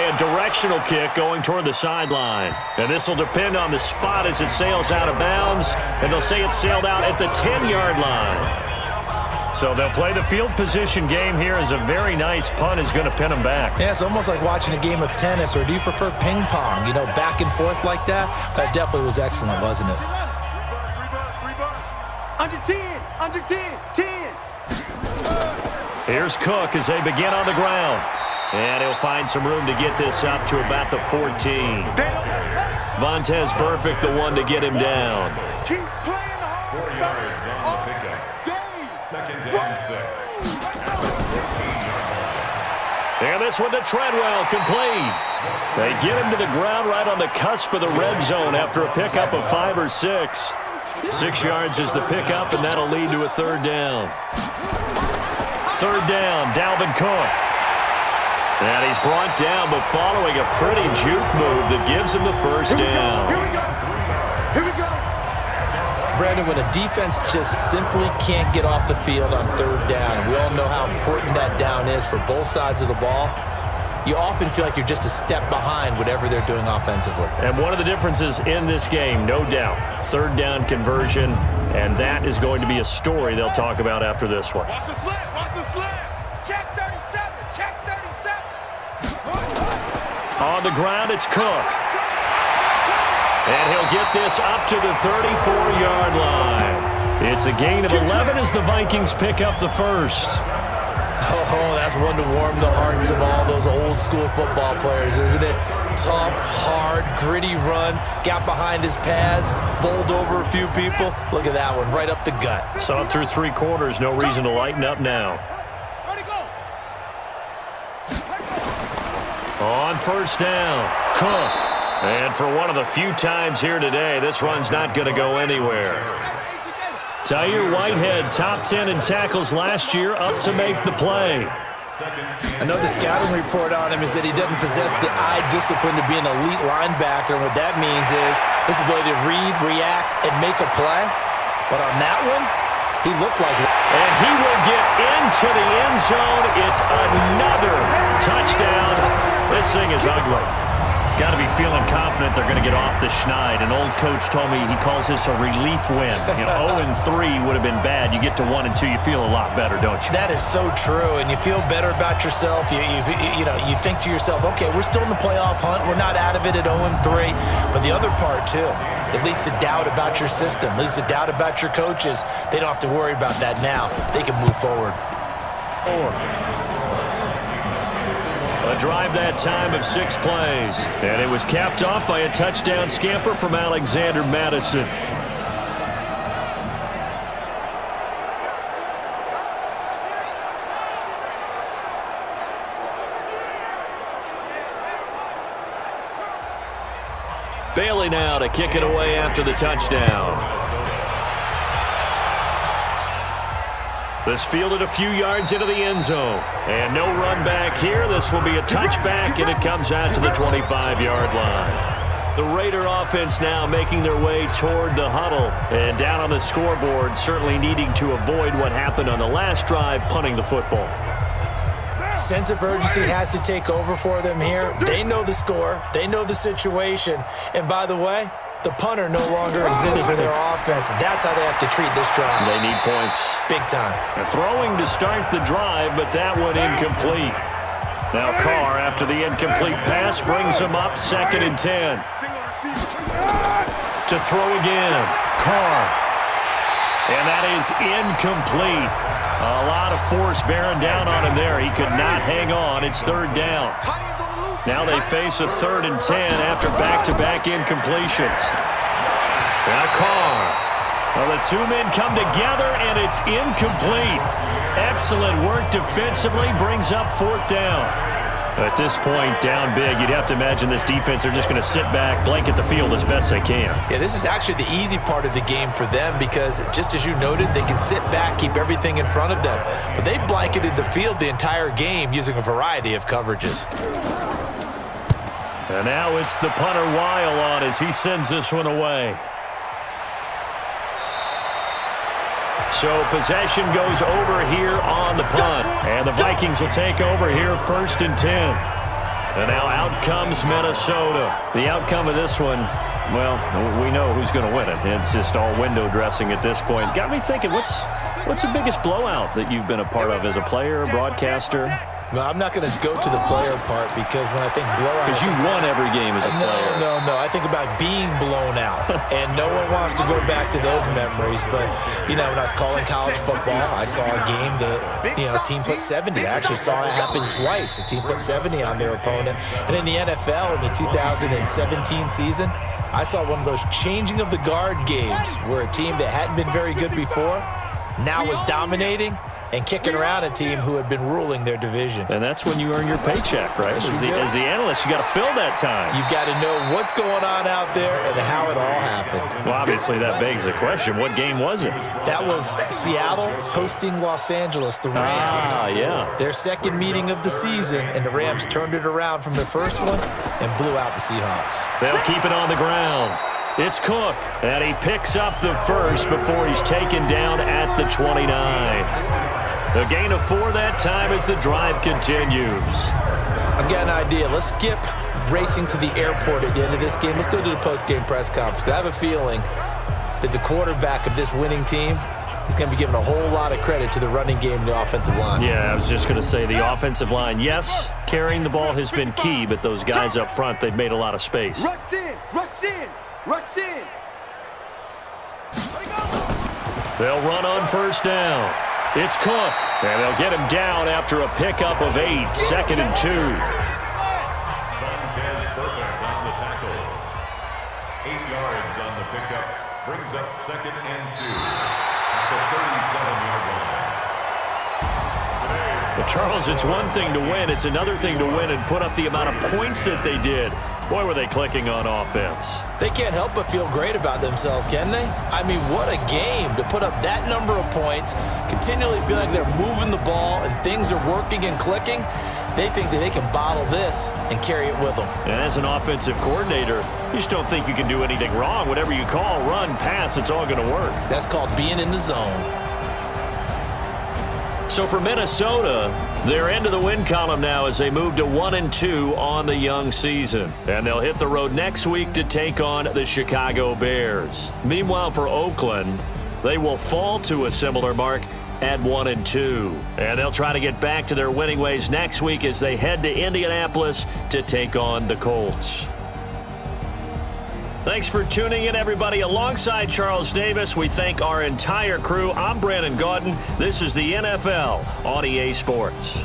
a directional kick going toward the sideline. And this will depend on the spot as it sails out of bounds. And they'll say it sailed out at the 10-yard line. So they'll play the field position game here as a very nice punt is going to pin them back. Yeah, it's almost like watching a game of tennis, or do you prefer ping pong? You know, back and forth like that? That definitely was excellent, wasn't it? Under 10, under 10, 10. Here's Cook as they begin on the ground. And he'll find some room to get this up to about the 14. Vontaze Burfict, the one to get him down. Keep playing hard. 4 yards on the pickup. Second and 6. And this one to Treadwell, complete. They get him to the ground right on the cusp of the red zone after a pickup of 5 or 6. 6 yards is the pickup, and that'll lead to a third down. Third down, Dalvin Cook. And he's brought down, but following a pretty juke move that gives him the first down. Here we go. Here we go. Brandon, when a defense just simply can't get off the field on third down, and we all know how important that down is for both sides of the ball, you often feel like you're just a step behind whatever they're doing offensively. And one of the differences in this game, no doubt, third down conversion, and that is going to be a story they'll talk about after this one. Watch the slant. Watch the slant. Check 37. Check 37. On the ground, it's Cook. And he'll get this up to the 34-yard line. It's a gain of 11 as the Vikings pick up the first. Oh, that's one to warm the hearts of all those old-school football players, isn't it? Tough, hard, gritty run, got behind his pads, bowled over a few people. Look at that one, right up the gut. Saw it through 3 quarters, no reason to lighten up now. Ready, go. On first down, Cook. And for one of the few times here today, this run's not going to go anywhere. Tahir Whitehead, top 10 in tackles last year, up to make the play. I know the scouting report on him is that he doesn't possess the eye discipline to be an elite linebacker, and what that means is his ability to read, react, and make a play. But on that one, he looked like it. And he will get into the end zone. It's another touchdown. This thing is ugly. Got to be feeling confident they're going to get off the schneid. An old coach told me he calls this a relief win. You know, 0-3 would have been bad. You get to 1-2, you feel a lot better, don't you? That is so true, and you feel better about yourself. You think to yourself, okay, we're still in the playoff hunt. We're not out of it at 0-3. But the other part, too, it leads to doubt about your system, leads to doubt about your coaches. They don't have to worry about that now. They can move forward. A drive that time of 6 plays. And it was capped off by a touchdown scamper from Alexander Madison. Bailey now to kick it away after the touchdown. This fielded a few yards into the end zone. And no run back here. This will be a touchback, and it comes out to the 25-yard line. The Raider offense now making their way toward the huddle. And down on the scoreboard, certainly needing to avoid what happened on the last drive, punting the football. Sense of urgency has to take over for them here. They know the score. They know the situation. And by the way, the punter no longer exists for their offense. That's how they have to treat this drive. They need points. Big time. They're throwing to start the drive, but that one incomplete. Now Carr, after the incomplete pass, brings him up 2nd and 10. To throw again. Carr. And that is incomplete. A lot of force bearing down on him there. He could not hang on. It's 3rd down. Now they face a 3rd and 10 after back-to-back incompletions. Now Carr. Well, the 2 men come together, and it's incomplete. Excellent work defensively, brings up 4th down. At this point, down big, you'd have to imagine this defense, they're just going to sit back, blanket the field as best they can. Yeah, this is actually the easy part of the game for them because, just as you noted, they can sit back, keep everything in front of them. But they've blanketed the field the entire game using a variety of coverages. And now it's the punter Weil on as he sends this one away. So possession goes over here on the punt. And the Vikings will take over here 1st and 10. And now out comes Minnesota. The outcome of this one, well, we know who's going to win it. It's just all window dressing at this point. Got me thinking, what's the biggest blowout that you've been a part of as a player, broadcaster? Well, I'm not going to go to the player part because when I think blowout... Because you won every game as a player. No. I think about being blown out. And no one wants to go back to those memories. But, you know, when I was calling college football, I saw a game that, you know, a team put 70. I actually saw it happen twice. A team put 70 on their opponent. And in the NFL, in the 2017 season, I saw one of those changing of the guard games where a team that hadn't been very good before now was dominating and kicking around a team who had been ruling their division. And that's when you earn your paycheck, right? As the analyst, you got to fill that time. You've got to know what's going on out there and how it all happened. Well, obviously, that begs the question, what game was it? That was Seattle hosting Los Angeles, the Rams. Yeah. Their second meeting of the season, and the Rams turned it around from the first one and blew out the Seahawks. They'll keep it on the ground. It's Cook, and he picks up the first before he's taken down at the 29. A gain of 4 that time as the drive continues. I've got an idea. Let's skip racing to the airport at the end of this game. Let's go to the post-game press conference. I have a feeling that the quarterback of this winning team is going to be given a whole lot of credit to the running game and the offensive line. Yeah, I was just going to say the offensive line, yes, carrying the ball has been key, but those guys up front, they've made a lot of space. Rush in, rush in, rush in. They'll run on first down. It's Cook, and they'll get him down after a pickup of 8, 2nd and 2. Montez perfect on the tackle. 8 yards on the pickup. Brings up 2nd and 2 at the 37-yard line. But Charles, it's one thing to win. It's another thing to win and put up the amount of points that they did. Boy, were they clicking on offense. They can't help but feel great about themselves, can they? I mean, what a game to put up that number of points, continually feel like they're moving the ball and things are working and clicking. They think that they can bottle this and carry it with them. And as an offensive coordinator, you just don't think you can do anything wrong. Whatever you call, run, pass, it's all going to work. That's called being in the zone. So for Minnesota, they're into the win column now as they move to 1-2 on the young season. And they'll hit the road next week to take on the Chicago Bears. Meanwhile, for Oakland, they will fall to a similar mark at 1-2. And they'll try to get back to their winning ways next week as they head to Indianapolis to take on the Colts. Thanks for tuning in, everybody. Alongside Charles Davis, we thank our entire crew. I'm Brandon Gaudin. This is the NFL on EA Sports.